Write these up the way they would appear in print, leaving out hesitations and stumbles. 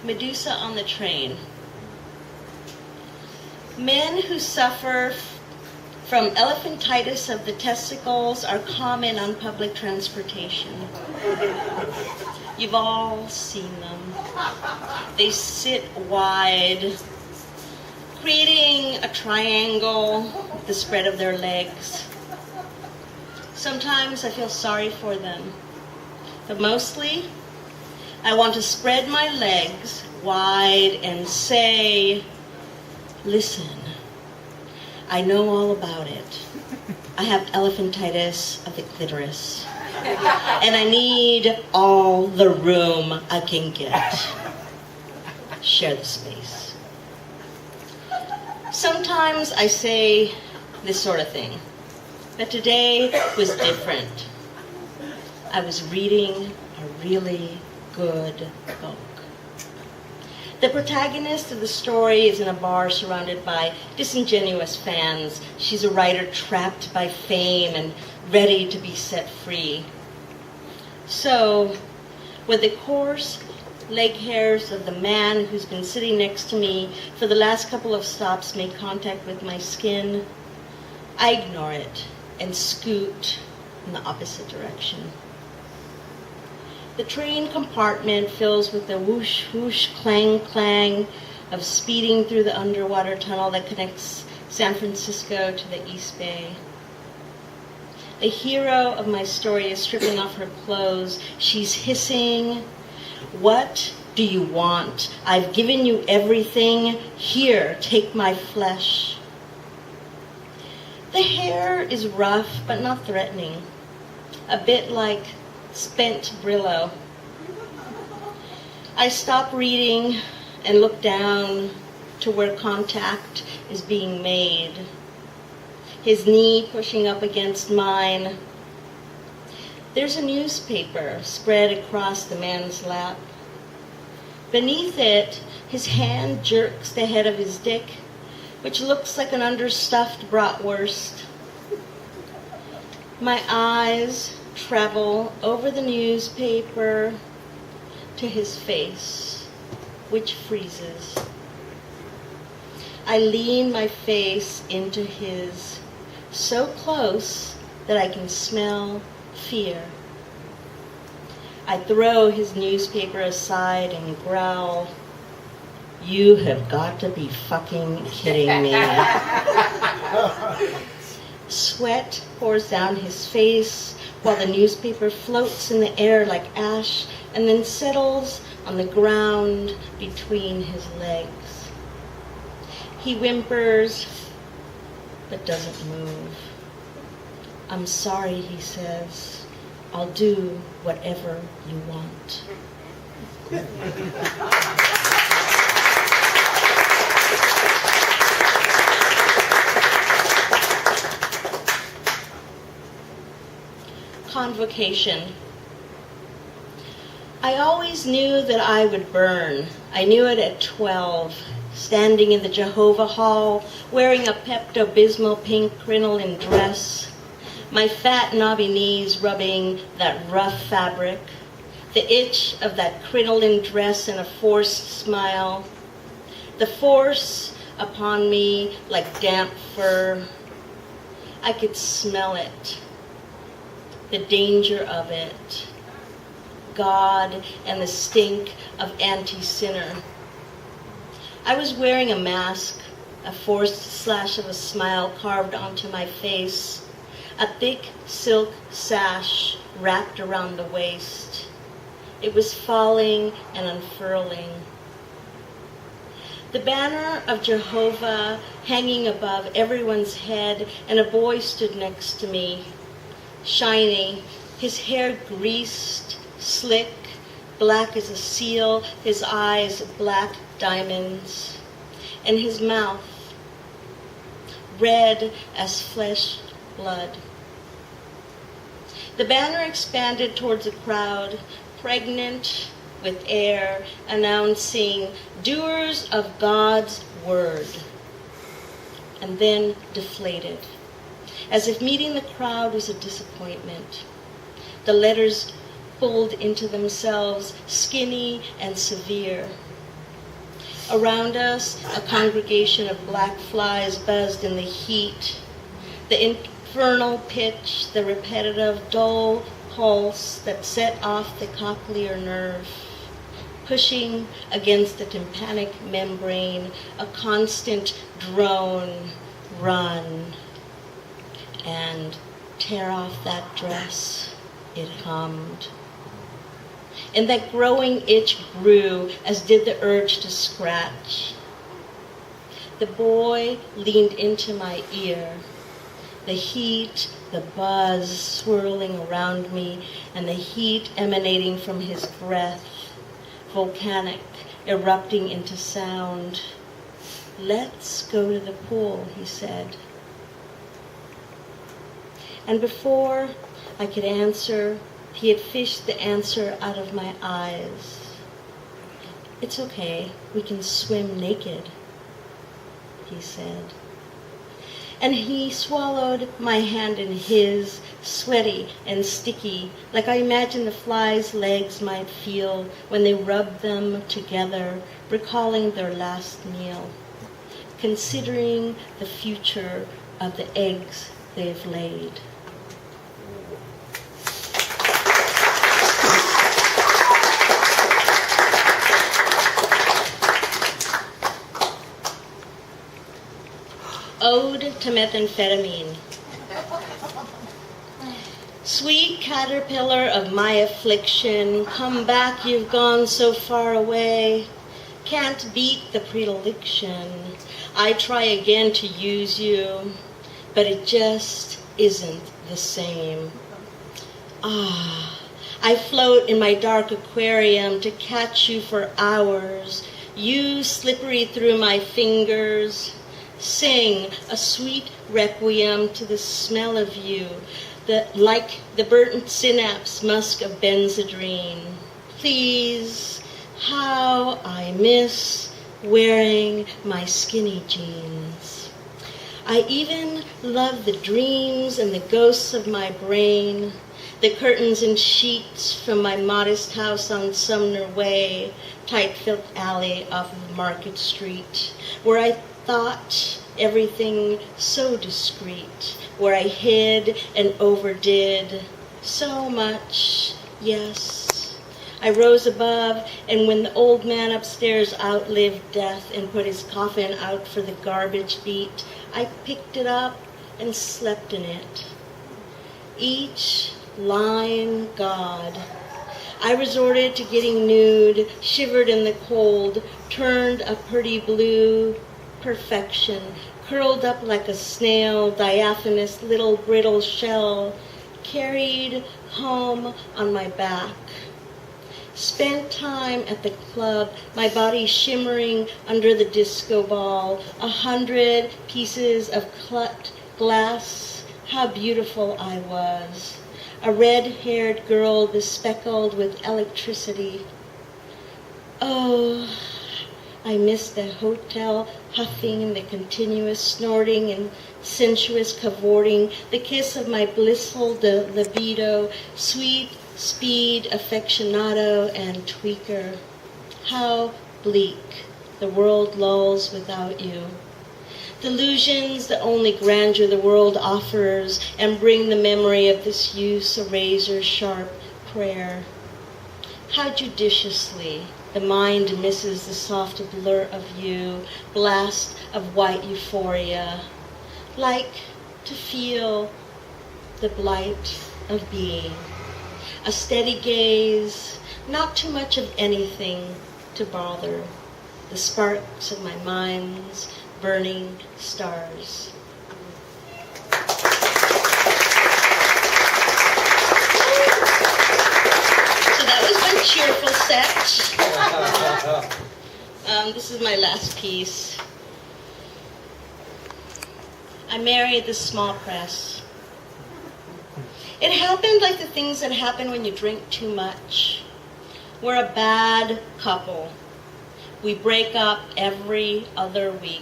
Medusa on the train. Men who suffer from elephantitis of the testicles are common on public transportation. You've all seen them. They sit wide, creating a triangle with the spread of their legs. Sometimes I feel sorry for them, but mostly I want to spread my legs wide and say, listen, I know all about it. I have elephantitis of the clitoris, and I need all the room I can get. Share the space. Sometimes I say this sort of thing, but today was different. I was reading a really good book. The protagonist of the story is in a bar surrounded by disingenuous fans. She's a writer trapped by fame and ready to be set free. So, with the coarse leg hairs of the man who's been sitting next to me for the last couple of stops make contact with my skin, I ignore it and scoot in the opposite direction. The train compartment fills with the whoosh, whoosh, clang, clang of speeding through the underwater tunnel that connects San Francisco to the East Bay. The hero of my story is stripping off her clothes. She's hissing, "What do you want? I've given you everything. Here, take my flesh." The hair is rough but not threatening, a bit like spent Brillo. I stop reading and look down to where contact is being made, his knee pushing up against mine. There's a newspaper spread across the man's lap. Beneath it, his hand jerks the head of his dick, which looks like an understuffed bratwurst. My eyes travel over the newspaper to his face, which freezes. I lean my face into his, so close that I can smell fear. I throw his newspaper aside and growl, "You have got to be fucking kidding me." Sweat pours down his face while the newspaper floats in the air like ash and then settles on the ground between his legs. He whimpers, but doesn't move. "I'm sorry," he says. "I'll do whatever you want." Convocation. I always knew that I would burn. I knew it at 12, standing in the Jehovah Hall, wearing a Pepto-Bismol pink crinoline dress, my fat knobby knees rubbing that rough fabric, the itch of that crinoline dress and a forced smile, the force upon me like damp fur. I could smell it. The danger of it, God and the stink of anti-sinner. I was wearing a mask, a forced slash of a smile carved onto my face, a thick silk sash wrapped around the waist. It was falling and unfurling. The banner of Jehovah hanging above everyone's head, and a boy stood next to me. Shiny, his hair greased, slick, black as a seal, his eyes black diamonds, and his mouth red as flesh blood. The banner expanded towards the crowd, pregnant with air, announcing doers of God's word, and then deflated, as if meeting the crowd was a disappointment. The letters pulled into themselves, skinny and severe. Around us, a congregation of black flies buzzed in the heat. The infernal pitch, the repetitive, dull pulse that set off the cochlear nerve, pushing against the tympanic membrane, a constant drone, run, and tear off that dress, it hummed. And that growing itch grew, as did the urge to scratch. The boy leaned into my ear. The heat, the buzz swirling around me, and the heat emanating from his breath, volcanic, erupting into sound. "Let's go to the pool," he said. And before I could answer, he had fished the answer out of my eyes. "It's okay, we can swim naked," he said. And he swallowed my hand in his, sweaty and sticky, like I imagine the flies' legs might feel when they rubbed them together, recalling their last meal, considering the future of the eggs they've laid. Ode to Methamphetamine. Sweet caterpillar of my affliction, come back, you've gone so far away. Can't beat the predilection. I try again to use you, but it just isn't the same. I float in my dark aquarium to catch you for hours, you slippery through my fingers. Sing a sweet requiem to the smell of you, like the burnt synapse musk of benzodrine. Please, how I miss wearing my skinny jeans. I even love the dreams and the ghosts of my brain, the curtains and sheets from my modest house on Sumner Way, tight-filled alley off of Market Street, where I thought everything so discreet, where I hid and overdid so much, yes. I rose above, and when the old man upstairs outlived death and put his coffin out for the garbage beat, I picked it up and slept in it. Each line God. I resorted to getting nude, shivered in the cold, turned a pretty blue perfection, curled up like a snail, diaphanous little brittle shell, carried home on my back. Spent time at the club, my body shimmering under the disco ball, 100 pieces of cut glass, how beautiful I was. A red-haired girl bespeckled with electricity. Oh, I missed the hotel huffing and the continuous snorting and sensuous cavorting, the kiss of my blissful libido, sweet speed affectionado and tweaker. How bleak the world lulls without you. Delusions, the only grandeur the world offers, and bring the memory of this use a razor-sharp prayer. How judiciously the mind misses the soft blur of you, blast of white euphoria, like to feel the blight of being. A steady gaze, not too much of anything to bother, the sparks of my mind's burning stars. So that was my cheerful set. This is my last piece. I married the small press. It happened like the things that happen when you drink too much. We're a bad couple. We break up every other week.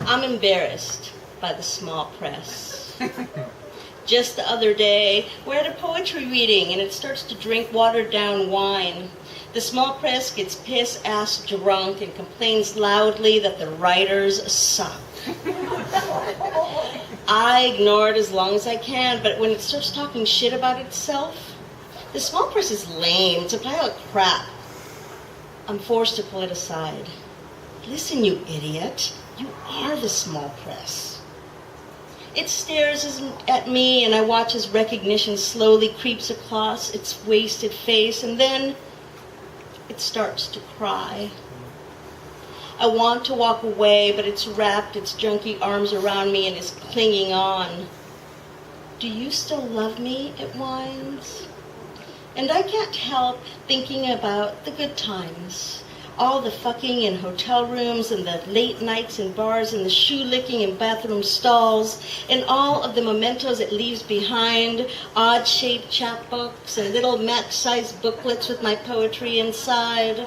I'm embarrassed by the small press. Just the other day, we're at a poetry reading and it starts to drink watered down wine. The small press gets piss-ass drunk and complains loudly that the writers suck. I ignore it as long as I can, but when it starts talking shit about itself, the small press is lame. It's a pile of crap. I'm forced to pull it aside. Listen, you idiot. You are the small press. It stares at me, and I watch as recognition slowly creeps across its wasted face, and then it starts to cry. I want to walk away, but it's wrapped its junky arms around me and is clinging on. Do you still love me? It whines. And I can't help thinking about the good times. All the fucking in hotel rooms and the late nights in bars and the shoe licking in bathroom stalls and all of the mementos it leaves behind, odd-shaped chapbooks and little match-sized booklets with my poetry inside.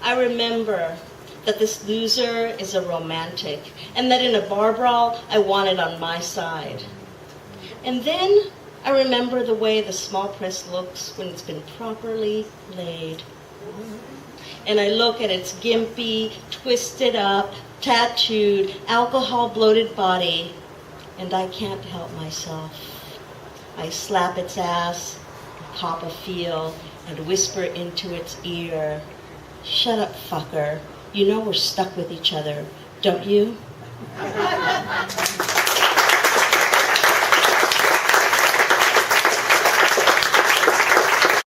I remember that this loser is a romantic and that in a bar brawl I want it on my side. And then I remember the way the small press looks when it's been properly laid. And I look at its gimpy, twisted up, tattooed, alcohol-bloated body, and I can't help myself. I slap its ass, cop a feel, and whisper into its ear, "Shut up, fucker. You know we're stuck with each other, don't you?"